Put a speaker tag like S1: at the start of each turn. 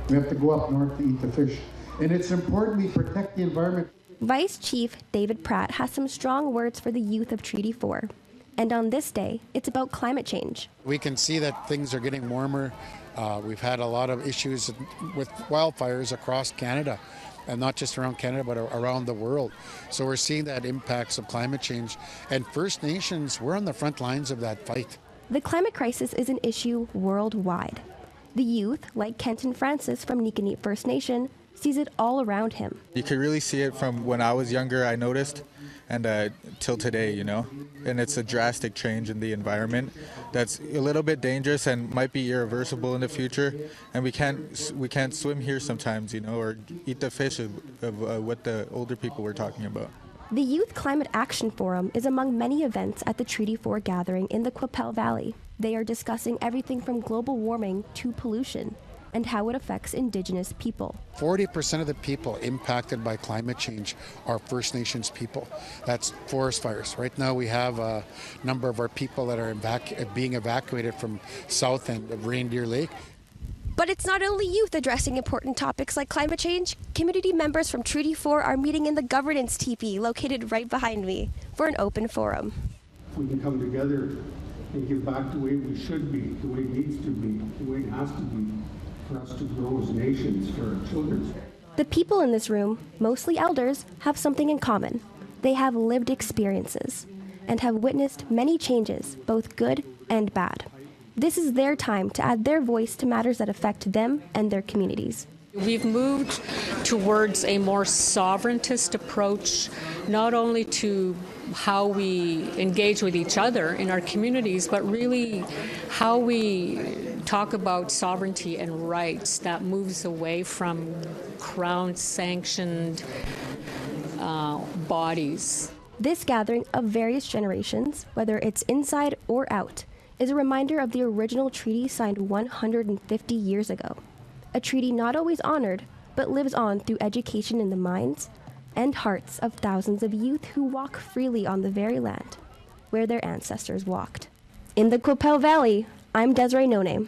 S1: We have to go up north to eat the fish. And it's important we protect the environment.
S2: Vice Chief David Pratt has some strong words for the youth of Treaty 4. And on this day, it's about climate change.
S3: We can see that things are getting warmer. We've had a lot of issues with wildfires across Canada, and not just around Canada, but around the world. So we're seeing that impacts of climate change. And First Nations, we're on the front lines of that fight.
S2: The climate crisis is an issue worldwide. The youth, like Kenton Francis from Nicanit First Nation, sees it all around him.
S4: You could really see it from when I was younger, I noticed, and till today, you know. And it's a drastic change in the environment that's a little bit dangerous and might be irreversible in the future. And we can't swim here sometimes, you know, or eat the fish of what the older people were talking about.
S2: The Youth Climate Action Forum is among many events at the Treaty 4 gathering in the Qu'Appelle Valley. They are discussing everything from global warming to pollution and how it affects Indigenous people.
S3: 40% of the people impacted by climate change are First Nations people. That's forest fires. Right now we have a number of our people that are being evacuated from south end of Reindeer Lake.
S5: But it's not only youth addressing important topics like climate change. Community members from Treaty 4 are meeting in the governance teepee located right behind me for an open forum.
S6: We can come together and give back the way we should be, the way it needs to be, the way it has to be for us to grow as nations, for our children.
S2: The people in this room, mostly elders, have something in common. They have lived experiences and have witnessed many changes, both good and bad. This is their time to add their voice to matters that affect them and their communities.
S7: We've moved towards a more sovereigntist approach, not only to how we engage with each other in our communities, but really how we talk about sovereignty and rights that moves away from Crown-sanctioned bodies.
S2: This gathering of various generations, whether it's inside or out, is a reminder of the original treaty signed 150 years ago. A treaty not always honored, but lives on through education in the minds and hearts of thousands of youth who walk freely on the very land where their ancestors walked. In the Qu'Appelle Valley, I'm Desiraye Noname.